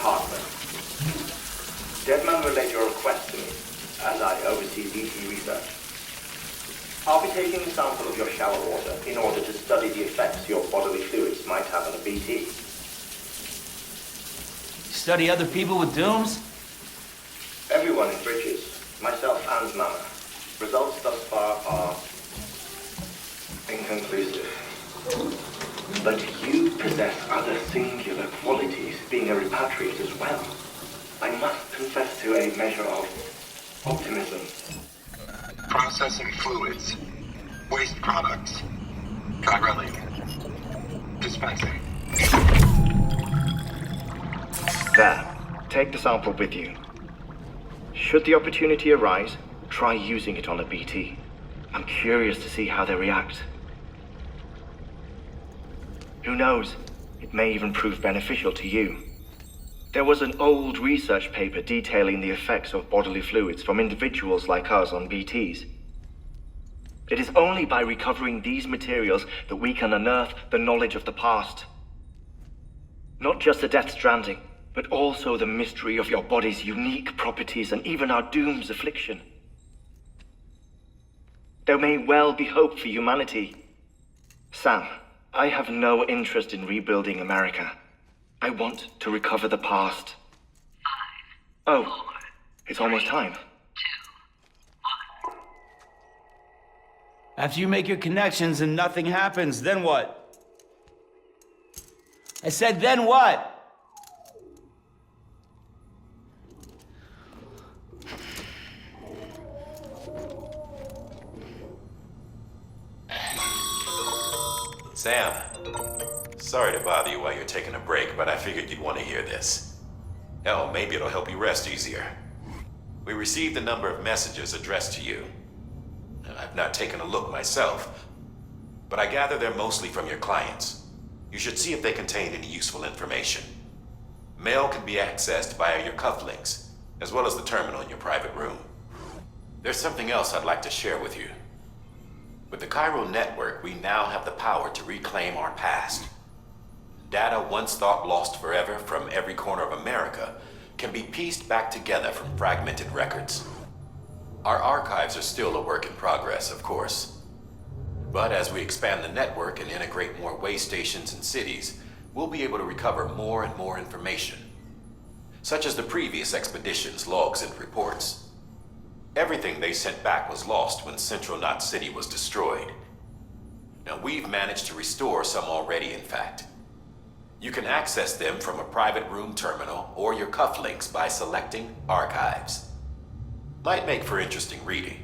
Hartman. Deadman relayed your request to me, as I oversee BT research. I'll be taking a sample of your shower water in order to study the effects your bodily fluids might have on a BT. Study other people with dooms? Everyone in Bridges, myself and Mama. Results thus far are inconclusive. But you possess other singular qualities, being a repatriate as well. I must confess to a measure of optimism. Processing fluids. Waste products. Chirelli. Dispensing. There. Take the sample with you. Should the opportunity arise, try using it on a BT. I'm curious to see how they react. Who knows? It may even prove beneficial to you. There was an old research paper detailing the effects of bodily fluids from individuals like us on BTs. It is only by recovering these materials that we can unearth the knowledge of the past. Not just the Death Stranding, but also the mystery of your body's unique properties and even our doom's affliction. There may well be hope for humanity. Sam, I have no interest in rebuilding America. I want to recover the past. 5, 4, Oh, it's almost time. 2, 1. After you make your connections and nothing happens, then what? I said, then what? Sam, sorry to bother you while you're taking a break, but I figured you'd want to hear this. Hell, maybe it'll help you rest easier. We received a number of messages addressed to you. I've not taken a look myself, but I gather they're mostly from your clients. You should see if they contain any useful information. Mail can be accessed via your cufflinks, as well as the terminal in your private room. There's something else I'd like to share with you. With the Chiral Network, we now have the power to reclaim our past. Data once thought lost forever from every corner of America can be pieced back together from fragmented records. Our archives are still a work in progress, of course. But as we expand the network and integrate more way stations and cities, we'll be able to recover more and more information, such as the previous expedition's logs and reports. Everything they sent back was lost when Central Knot City was destroyed. Now, we've managed to restore some already, in fact. You can access them from a private room terminal or your cufflinks by selecting Archives. Might make for interesting reading.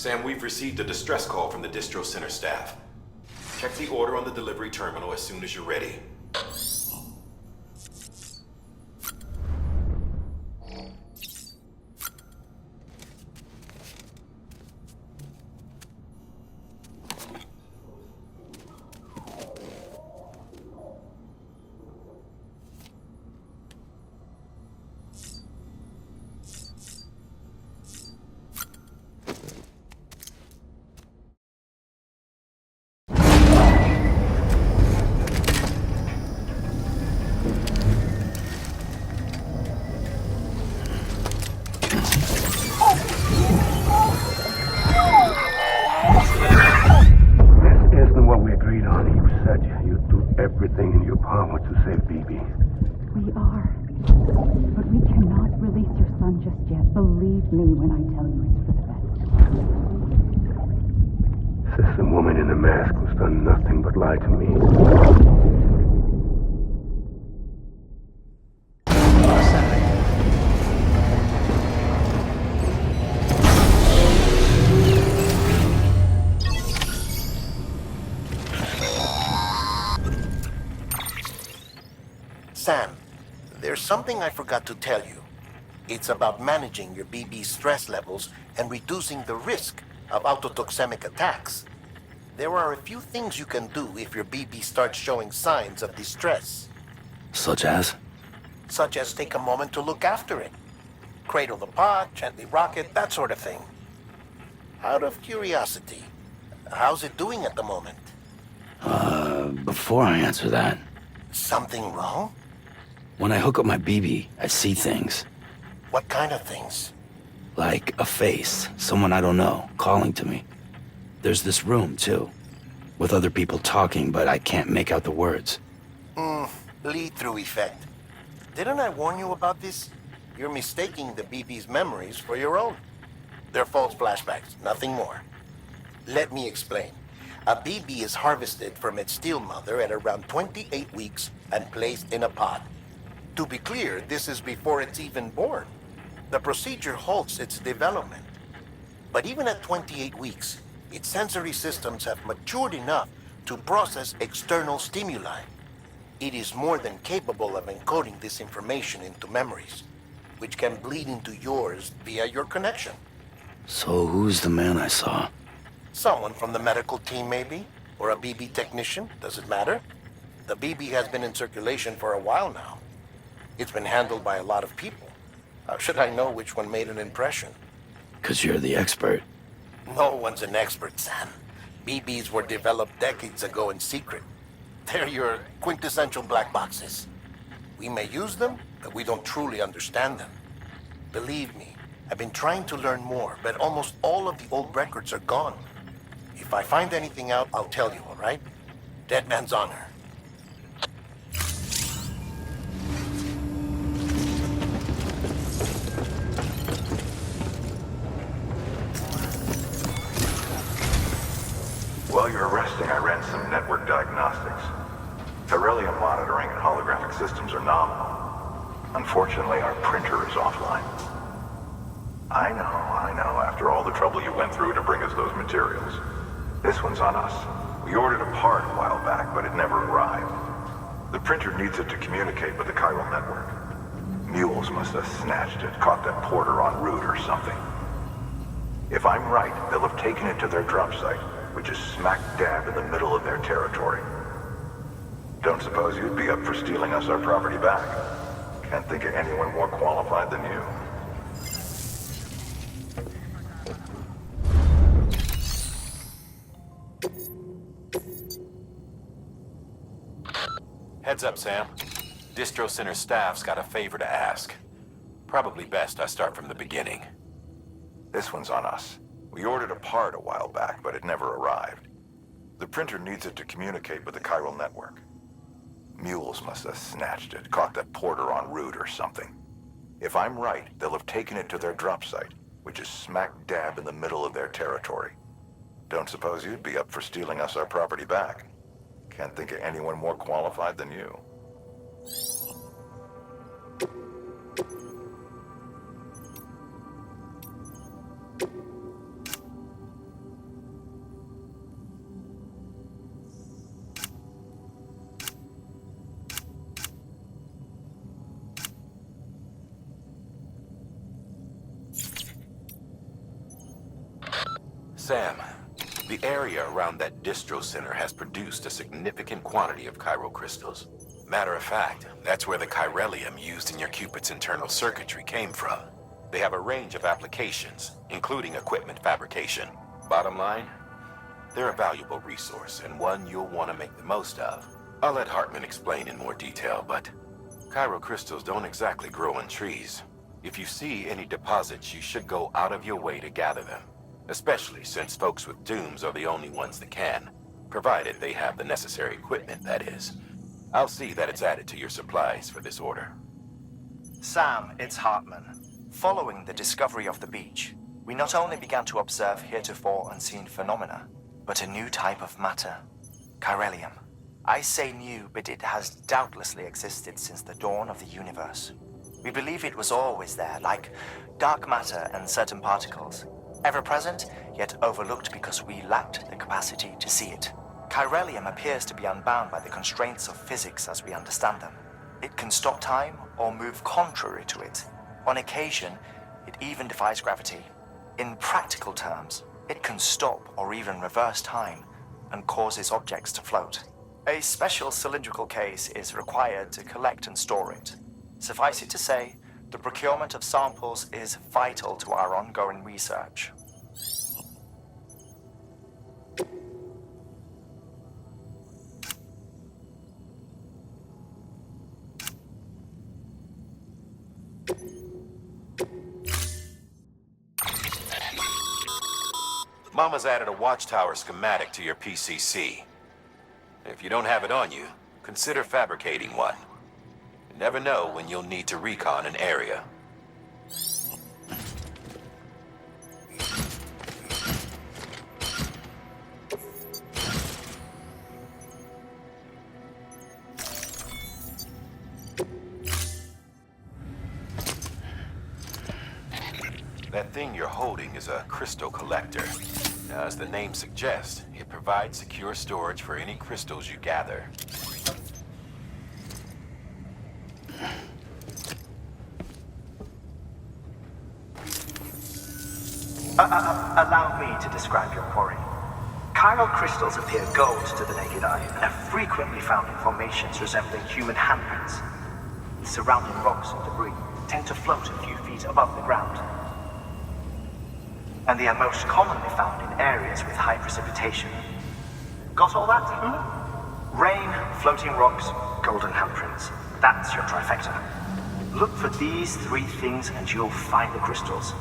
Sam, we've received a distress call from the Distro Center staff. Check the order on the delivery terminal as soon as you're ready. This isn't what we agreed on. You said you'd do everything in your power to save BB. We are. But we cannot release your son just yet. Believe me when I tell you it's for the best. Sister woman in the mask who's done nothing but lie to me. Sam, there's something I forgot to tell you. It's about managing your BB stress levels and reducing the risk of autotoxemic attacks. There are a few things you can do if your BB starts showing signs of distress. Such as? Such as take a moment to look after it. Cradle the pot, gently rock it, that sort of thing. Out of curiosity, how's it doing at the moment? Before I answer that, Something wrong? when I hook up my BB, I see things. What kind of things? Like a face, someone I don't know, calling to me. There's this room, too, with other people talking, but I can't make out the words. Lead-through effect. Didn't I warn you about this? You're mistaking the BB's memories for your own. They're false flashbacks, nothing more. Let me explain. A BB is harvested from its steel mother at around 28 weeks and placed in a pod. To be clear, this is before it's even born. The procedure halts its development. But even at 28 weeks, its sensory systems have matured enough to process external stimuli. It is more than capable of encoding this information into memories, which can bleed into yours via your connection. So who's the man I saw? Someone from the medical team, maybe? Or a BB technician? Does it matter? The BB has been in circulation for a while now. It's been handled by a lot of people. How should I know which one made an impression? 'Cause you're the expert. No one's an expert, Sam. BBs were developed decades ago in secret. They're your quintessential black boxes. We may use them, but we don't truly understand them. Believe me, I've been trying to learn more, but almost all of the old records are gone. If I find anything out, I'll tell you, all right? Dead man's honor. While you were resting, I ran some network diagnostics. Beryllium monitoring and holographic systems are nominal. Unfortunately, our printer is offline. I know. After all the trouble you went through to bring us those materials. This one's on us. We ordered a part a while back, but it never arrived. The printer needs it to communicate with the chiral network. Mules must have snatched it, caught that porter en route or something. If I'm right, they'll have taken it to their drop site, which is smack dab in the middle of their territory. Don't suppose you'd be up for stealing us our property back? Can't think of anyone more qualified than you. Heads up, Sam. Distro Center staff's got a favor to ask. Probably best I start from the beginning. This one's on us. We ordered a part a while back, but it never arrived. The printer needs it to communicate with the chiral network. Mules must have snatched it, caught that porter en route or something. If I'm right, they'll have taken it to their drop site, which is smack dab in the middle of their territory. Don't suppose you'd be up for stealing us our property back? Can't think of anyone more qualified than you. Sam, the area around that distro center has produced a significant quantity of chiral crystals. Matter of fact, that's where the chiralium used in your Cupid's internal circuitry came from. They have a range of applications, including equipment fabrication. Bottom line, they're a valuable resource and one you'll want to make the most of. I'll let Hartman explain in more detail, but chiral crystals don't exactly grow on trees. If you see any deposits, you should go out of your way to gather them. Especially since folks with dooms are the only ones that can. Provided they have the necessary equipment, that is. I'll see that it's added to your supplies for this order. Sam, it's Hartman. Following the discovery of the beach, we not only began to observe heretofore unseen phenomena, but a new type of matter. Chiralium. I say new, but it has doubtlessly existed since the dawn of the universe. We believe it was always there, like dark matter and certain particles. Ever present, yet overlooked because we lacked the capacity to see it. Chiralium appears to be unbound by the constraints of physics as we understand them. It can stop time or move contrary to it. On occasion, it even defies gravity. In practical terms, it can stop or even reverse time and causes objects to float. A special cylindrical case is required to collect and store it. Suffice it to say, the procurement of samples is vital to our ongoing research. Mama's added a watchtower schematic to your PCC. If you don't have it on you, consider fabricating one. You never know when you'll need to recon an area. That thing you're holding is a crystal collector. Now, as the name suggests, it provides secure storage for any crystals you gather. Allow me to describe your quarry. Chiral crystals appear gold to the naked eye and are frequently found in formations resembling human handprints. The surrounding rocks and debris tend to float a few feet above the ground. And they are most commonly found in areas with high precipitation. Got all that? Rain, floating rocks, golden handprints. That's your trifecta. Look for these three things and you'll find the crystals.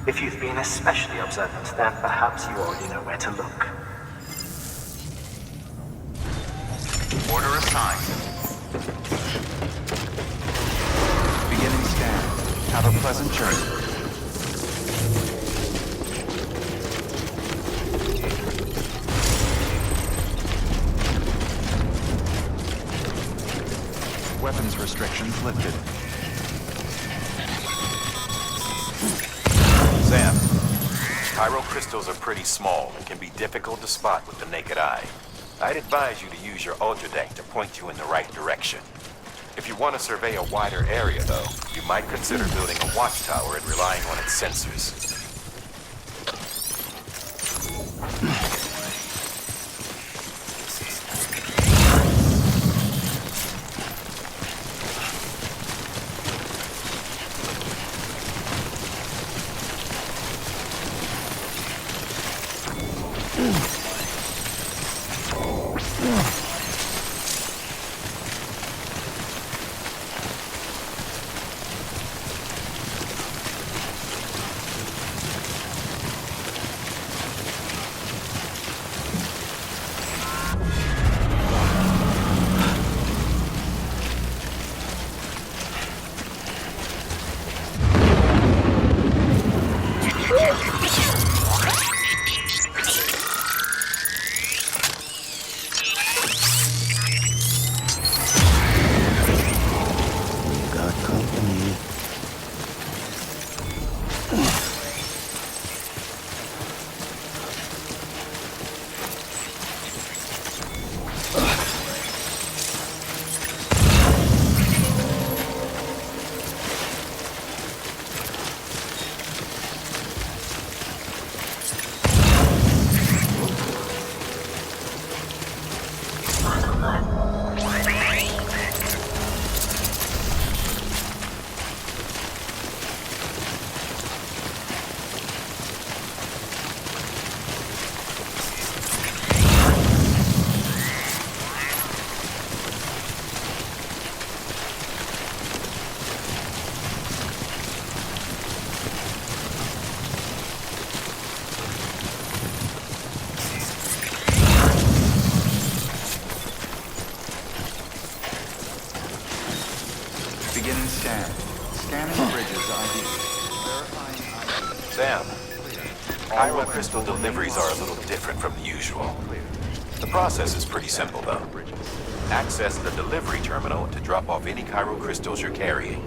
If you've been especially observant, then perhaps you already know where to look. Order assigned. Beginning scan. Have a pleasant journey. Weapons restrictions lifted. Sam, chiral crystals are pretty small and can be difficult to spot with the naked eye. I'd advise you to use your ultradeck to point you in the right direction. If you want to survey a wider area, though, you might consider building a watchtower and relying on its sensors. Sam, Chiral crystal deliveries are a little different from the usual. The process is pretty simple, though. Access the delivery terminal to drop off any chiral crystals you're carrying.